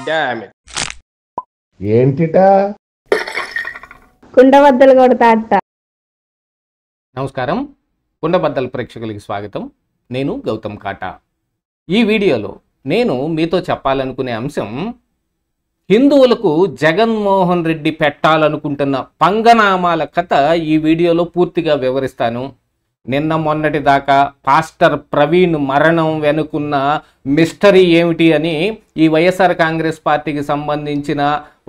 Damn it. ఏంటిటా కుండబద్దలు కొడతా అత్త. నమస్కారం, కుండబద్దల ప్రేక్షకులకి స్వాగతం. నేను గౌతమ్ కాటా. ఈ వీడియోలో నేను మీతో చెప్పాలనుకునే అంశం, హిందువులకు జగన్మోహన్ రెడ్డి పెట్టాలనుకుంటున్న పంగనామాల కథ ఈ వీడియోలో పూర్తిగా వివరిస్తాను. నిన్న మొన్నటి దాకా పాస్టర్ ప్రవీణ్ మరణం వెనుకున్న మిస్టరీ ఏమిటి అని ఈ వైఎస్ఆర్ కాంగ్రెస్ పార్టీకి సంబంధించిన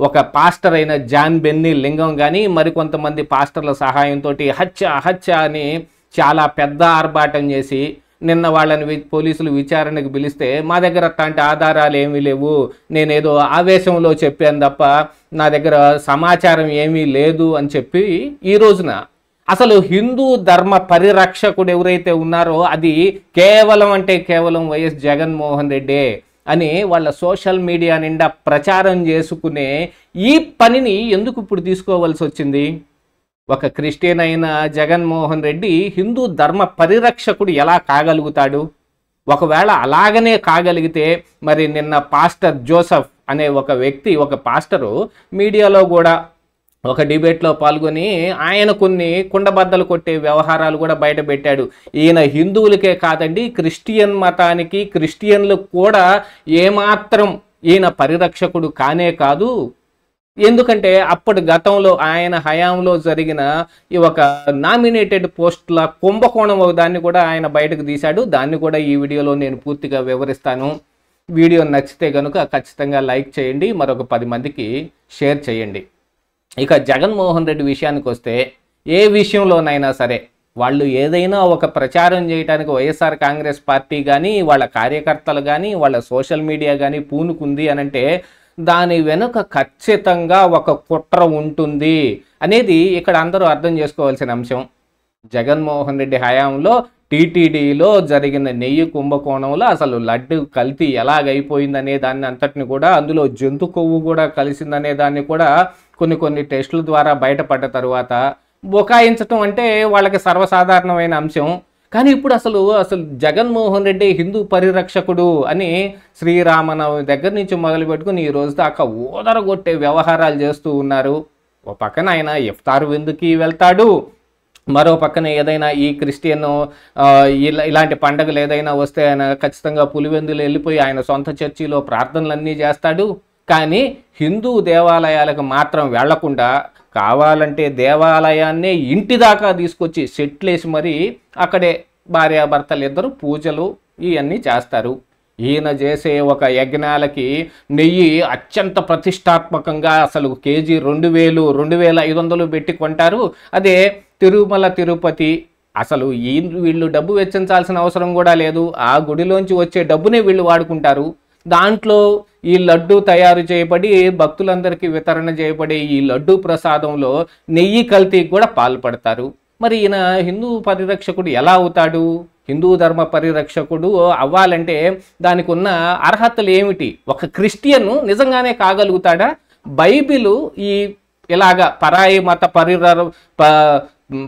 ఒక పాస్టర్ అయిన జాన్ బెన్నీ లింగం కానీ మరికొంతమంది పాస్టర్ల సహాయంతో హత్య అని చాలా పెద్ద ఆర్భాటం చేసి నిన్న వాళ్ళని పోలీసులు విచారణకు పిలిస్తే మా దగ్గర అట్లాంటి ఆధారాలు ఏమీ లేవు, నేనేదో ఆవేశంలో చెప్పాను తప్ప నా దగ్గర సమాచారం ఏమీ లేదు అని చెప్పి ఈ రోజున అసలు హిందూ ధర్మ పరిరక్షకుడు ఎవరైతే ఉన్నారో అది కేవలం వైఎస్ జగన్మోహన్ రెడ్డి అని వాళ్ళ సోషల్ మీడియా నిండా ప్రచారం చేసుకునే ఈ పనిని ఎందుకు ఇప్పుడు తీసుకోవాల్సి వచ్చింది? ఒక క్రిస్టియన్ అయిన జగన్మోహన్ రెడ్డి హిందూ ధర్మ పరిరక్షకుడు ఎలా కాగలుగుతాడు? ఒకవేళ అలాగనే కాగలిగితే మరి నిన్న పాస్టర్ జోసెఫ్ అనే ఒక వ్యక్తి, ఒక పాస్టరు మీడియాలో కూడా ఒక డిబేట్లో పాల్గొని ఆయన కొన్ని కుండబద్దలు కొట్టే వ్యవహారాలు కూడా బయట పెట్టాడు. ఈయన హిందువులకే కాదండి, క్రిస్టియన్ మతానికి, క్రిస్టియన్లకు కూడా ఏమాత్రం ఈయన పరిరక్షకుడు కానే కాదు. ఎందుకంటే అప్పటి గతంలో ఆయన హయాంలో జరిగిన ఈ ఒక నామినేటెడ్ పోస్టుల కుంభకోణం దాన్ని కూడా ఆయన బయటకు తీశాడు. దాన్ని కూడా ఈ వీడియోలో నేను పూర్తిగా వివరిస్తాను. వీడియో నచ్చితే కనుక ఖచ్చితంగా లైక్ చేయండి, మరొక 10 మందికి షేర్ చేయండి. ఇక జగన్మోహన్ రెడ్డి విషయానికి వస్తే, ఏ విషయంలోనైనా సరే వాళ్ళు ఏదైనా ఒక ప్రచారం చేయడానికి వైఎస్ఆర్ కాంగ్రెస్ పార్టీ కానీ, వాళ్ళ కార్యకర్తలు కానీ, వాళ్ళ సోషల్ మీడియా కానీ పూనుకుంది అనంటే దాని వెనుక ఖచ్చితంగా ఒక కుట్ర ఉంటుంది అనేది ఇక్కడ అందరూ అర్థం చేసుకోవాల్సిన అంశం. జగన్మోహన్ రెడ్డి హయాంలో టీటీడీలో జరిగిన నెయ్యి కుంభకోణంలో అసలు లడ్డు కల్తీ ఎలాగైపోయిందనే దాన్ని అంతటిని కూడా, అందులో జంతు కొవ్వు కూడా కలిసిందనే దాన్ని కూడా కొన్ని టెస్టుల ద్వారా బయటపడ్డ తర్వాత బొకాయించటం అంటే వాళ్ళకి సర్వసాధారణమైన అంశం. కానీ ఇప్పుడు అసలు జగన్మోహన్ రెడ్డి హిందూ పరిరక్షకుడు అని శ్రీరామనవమి దగ్గర నుంచి మొదలు పెట్టుకుని ఈ రోజు దాకా ఓదరగొట్టే వ్యవహారాలు చేస్తూ ఉన్నారు. ఓ పక్కన ఆయన ఇఫ్తార్ విందుకి వెళ్తాడు, మరో పక్కన ఏదైనా ఈ క్రిస్టియన్ ఇలాంటి పండుగలు ఏదైనా వస్తే ఆయన ఖచ్చితంగా పులివెందులు వెళ్ళిపోయి ఆయన సొంత చర్చిలో ప్రార్థనలన్నీ చేస్తాడు. కానీ హిందూ దేవాలయాలకు మాత్రం వెళ్లకుండా కావాలంటే దేవాలయాన్నే ఇంటి దాకా తీసుకొచ్చి సెట్లేసి మరీ అక్కడే భార్యాభర్తలు ఇద్దరు పూజలు ఇవన్నీ చేస్తారు. ఈయన చేసే ఒక యజ్ఞాలకి నెయ్యి అత్యంత ప్రతిష్టాత్మకంగా అసలు కేజీ 2,000-2,500 పెట్టి కొంటారు. అదే తిరుమల తిరుపతి అసలు వీళ్ళు డబ్బు వెచ్చించాల్సిన అవసరం కూడా లేదు, ఆ గుడిలోంచి వచ్చే డబ్బునే వీళ్ళు వాడుకుంటారు. దాంట్లో ఈ లడ్డు తయారు చేయబడి భక్తులందరికీ వితరణ చేయబడే ఈ లడ్డు ప్రసాదంలో నెయ్యి కల్తీకి కూడా పాల్పడతారు. మరి ఈయన హిందూ పరిరక్షకుడు ఎలా అవుతాడు? హిందూ ధర్మ పరిరక్షకుడు అవ్వాలంటే దానికి ఉన్న అర్హతలు ఏమిటి? ఒక క్రిస్టియన్ నిజంగానే కాగలుగుతాడా? బైబిలు ఇలాగా పరాయి మత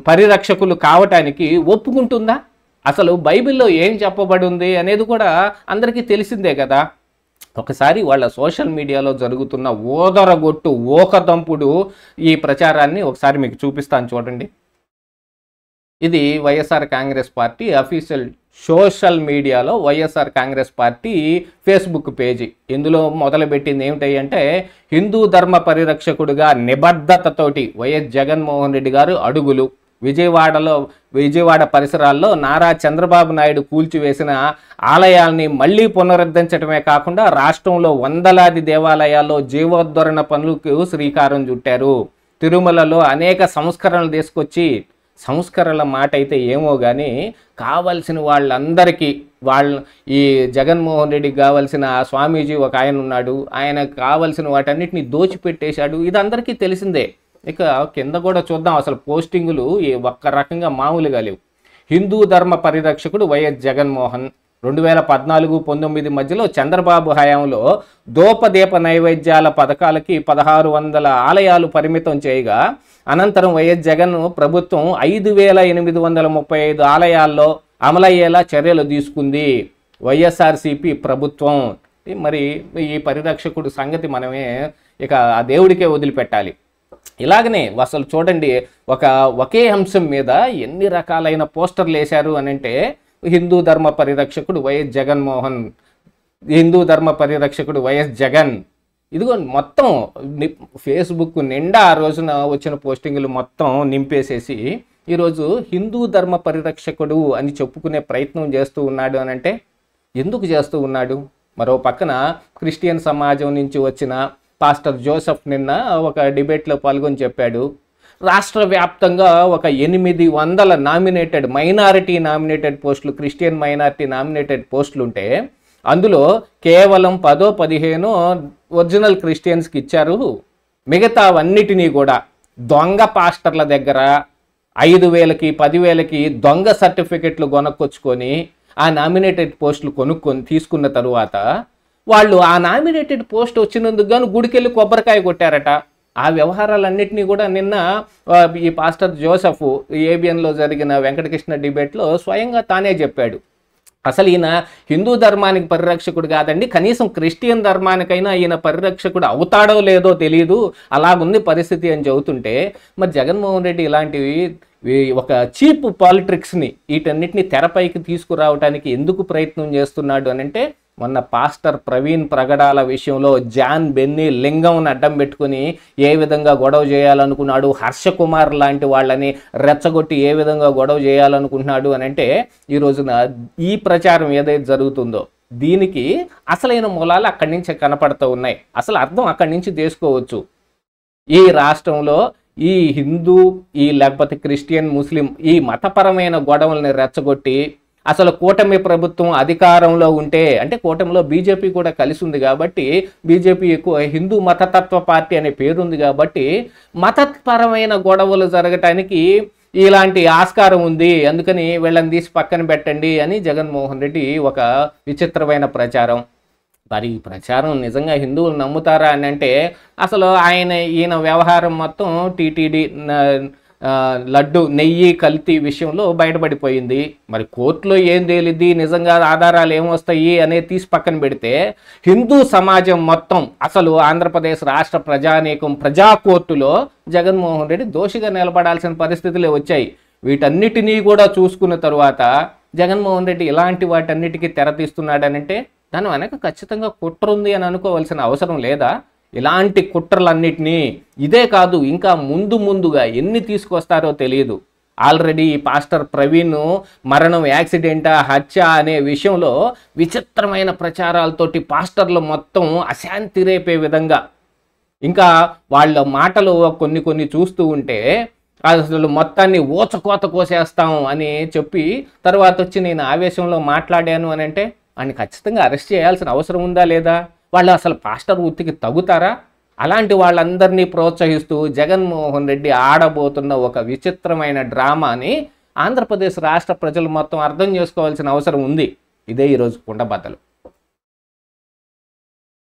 పరిరక్షకులు కావటానికి ఒప్పుకుంటుందా? అసలు బైబిల్లో ఏం చెప్పబడి ఉంది అనేది కూడా అందరికీ తెలిసిందే కదా. ఒకసారి వాళ్ళ సోషల్ మీడియాలో జరుగుతున్న ఓదరగొట్టు ఓకదంపుడు ఈ ప్రచారాన్ని ఒకసారి మీకు చూపిస్తాను చూడండి. ఇది YSR Congress party official social మీడియాలో YSR Congress party Facebook page. ఇందులో మొదలుపెట్టింది ఏమిటంటే, హిందూ ధర్మ పరిరక్షకుడిగా నిబద్ధతతోటి వైఎస్ జగన్మోహన్ రెడ్డి గారు అడుగులు. విజయవాడ పరిసరాల్లో నారా చంద్రబాబు నాయుడు కూల్చివేసిన ఆలయాల్ని మళ్లీ పునరుద్ధరించడమే కాకుండా రాష్ట్రంలో వందలాది దేవాలయాల్లో జీవోద్ధరణ పనులకు శ్రీకారం చుట్టారు. తిరుమలలో అనేక సంస్కరణలు తీసుకొచ్చి, సంస్కరణల మాట అయితే ఏమో కానీ కావలసిన వాళ్ళందరికీ ఈ జగన్మోహన్ రెడ్డికి కావలసిన స్వామీజీ ఒక ఆయన ఉన్నాడు, ఆయనకు కావలసిన వాటన్నిటిని దోచిపెట్టేశాడు. ఇది అందరికీ తెలిసిందే. ఇక కింద కూడా చూద్దాం, అసలు పోస్టింగులు ఒక్క రకంగా మామూలుగా లేవు. హిందూ ధర్మ పరిరక్షకుడు వైఎస్ జగన్మోహన్ 2014-19 మధ్యలో చంద్రబాబు హయాంలో దోపదీప నైవేద్యాల పథకాలకి 1600 ఆలయాలు పరిమితం చేయగా, అనంతరం వైఎస్ జగన్ ప్రభుత్వం 5835 ఆలయాల్లో అమలయ్యేలా చర్యలు తీసుకుంది వైఎస్ఆర్సీపీ ప్రభుత్వం. మరి ఈ పరిరక్షకుడు సంగతి మనమే ఇక ఆ దేవుడికే వదిలిపెట్టాలి. ఇలాగనే అసలు చూడండి, ఒకే అంశం మీద ఎన్ని రకాలైన పోస్టర్లు వేశారు అని అంటే, హిందూ ధర్మ పరిరక్షకుడు వైఎస్ జగన్మోహన్, హిందూ ధర్మ పరిరక్షకుడు వైఎస్ జగన్. ఇదిగో మొత్తం ఫేస్బుక్ నిండా ఆ రోజున వచ్చిన పోస్టింగులు మొత్తం నింపేసేసి ఈరోజు హిందూ ధర్మ పరిరక్షకుడు అని చెప్పుకునే ప్రయత్నం చేస్తూ ఉన్నాడు అని అంటే ఎందుకు చేస్తూ ఉన్నాడు? మరో పక్కన క్రిస్టియన్ సమాజం నుంచి వచ్చిన పాస్టర్ జోసెఫ్ నిన్న ఒక డిబేట్లో పాల్గొని చెప్పాడు, రాష్ట్ర వ్యాప్తంగా ఒక 800 మైనారిటీ నామినేటెడ్ పోస్టులు, క్రిస్టియన్ మైనారిటీ నామినేటెడ్ పోస్టులు ఉంటే అందులో కేవలం 10-15 ఒరిజినల్ క్రిస్టియన్స్కి ఇచ్చారు. మిగతావన్నిటినీ కూడా దొంగ పాస్టర్ల దగ్గర 5,000కి 10,000కి దొంగ సర్టిఫికెట్లు కొనుక్కొచ్చుకొని ఆ నామినేటెడ్ పోస్టులు తీసుకున్న తరువాత వాళ్ళు ఆ నామినేటెడ్ పోస్ట్ వచ్చినందుకు గాను గుడికెళ్ళి కొబ్బరికాయ కొట్టారట. ఆ వ్యవహారాలన్నింటినీ కూడా నిన్న ఈ పాస్టర్ జోసెఫ్ ఏబిఎన్లో జరిగిన వెంకటకృష్ణ డిబేట్లో స్వయంగా తానే చెప్పాడు. అసలు ఈయన హిందూ ధర్మానికి పరిరక్షకుడు కాదండి, కనీసం క్రిస్టియన్ ధర్మానికైనా ఈయన పరిరక్షకుడు అవుతాడో లేదో తెలియదు, అలాగుంది పరిస్థితి అని చెబుతుంటే, మరి జగన్మోహన్ రెడ్డి ఇలాంటివి ఒక చీప్ పాలిటిక్స్ని వీటన్నిటిని తెరపైకి తీసుకురావడానికి ఎందుకు ప్రయత్నం చేస్తున్నాడు అని అంటే, మొన్న పాస్టర్ ప్రవీణ్ ప్రగడాల విషయంలో జాన్ బెన్నీ లింగంను అడ్డం పెట్టుకుని ఏ విధంగా గొడవ చేయాలనుకున్నాడు, హర్షకుమార్ లాంటి వాళ్ళని రెచ్చగొట్టి ఏ విధంగా గొడవ చేయాలనుకుంటున్నాడు అని అంటే, ఈ రోజున ఈ ప్రచారం ఏదైతే జరుగుతుందో దీనికి అసలైన మూలాలు అక్కడి నుంచి కనపడుతూ ఉన్నాయి. అసలు అర్థం అక్కడి నుంచి తీసుకోవచ్చు. ఈ రాష్ట్రంలో ఈ హిందూ లేకపోతే క్రిస్టియన్ ముస్లిం ఈ మతపరమైన గొడవల్ని రెచ్చగొట్టి అసలు కూటమి ప్రభుత్వం అధికారంలో ఉంటే, అంటే కూటమిలో బీజేపీ కూడా కలిసి ఉంది కాబట్టి, బీజేపీ ఎక్కువ హిందూ మతతత్వ పార్టీ అనే పేరుంది కాబట్టి మతపరమైన గొడవలు జరగటానికి ఇలాంటి ఆస్కారం ఉంది, అందుకని వీళ్ళని తీసి పక్కన పెట్టండి అని జగన్మోహన్ రెడ్డి ఒక విచిత్రమైన ప్రచారం. మరి ఈ ప్రచారం నిజంగా హిందువులు నమ్ముతారా అని అంటే, అసలు ఈయన వ్యవహారం మొత్తం టీటీడీ లడ్డు నెయ్యి కల్తీ విషయంలో బయటపడిపోయింది. మరి కోర్టులో ఏం తేలిద్ది, నిజంగా ఆధారాలు ఏమొస్తాయి అనేది తీసి పక్కన పెడితే, హిందూ సమాజం మొత్తం అసలు ఆంధ్రప్రదేశ్ రాష్ట్ర ప్రజానీకం ప్రజా కోర్టులో జగన్మోహన్ రెడ్డి దోషిగా నిలబడాల్సిన పరిస్థితులే వచ్చాయి. వీటన్నిటినీ కూడా చూసుకున్న తరువాత జగన్మోహన్ రెడ్డి ఇలాంటి వాటన్నిటికీ తెరతీస్తున్నాడనంటే దాని వెనక ఖచ్చితంగా కుట్ర ఉంది అని అనుకోవాల్సిన అవసరం లేదా? ఇలాంటి కుట్రలన్నిటినీ ఇదే కాదు ఇంకా ముందుగా ఎన్ని తీసుకొస్తారో తెలియదు. ఆల్రెడీ ఈ పాస్టర్ ప్రవీణ్ మరణం యాక్సిడెంటా హత్య అనే విషయంలో విచిత్రమైన ప్రచారాలతోటి పాస్టర్లు మొత్తం అశాంతి రేపే విధంగా, ఇంకా వాళ్ళ మాటలు కొన్ని చూస్తూ ఉంటే అసలు మొత్తాన్ని ఊచకోత కోసేస్తాం అని చెప్పి తర్వాత వచ్చి నేను ఆవేశంలో మాట్లాడాను అని అంటే ఆయన ఖచ్చితంగా అరెస్ట్ చేయాల్సిన అవసరం ఉందా లేదా? వాళ్ళు అసలు పాస్టర్ వృత్తికి తగుతారా? అలాంటి వాళ్ళందరినీ ప్రోత్సహిస్తూ జగన్మోహన్ రెడ్డి ఆడబోతున్న ఒక విచిత్రమైన డ్రామాని ఆంధ్రప్రదేశ్ రాష్ట్ర ప్రజలు మొత్తం అర్థం చేసుకోవాల్సిన అవసరం ఉంది. ఇదే ఈరోజు కుండబద్దలు.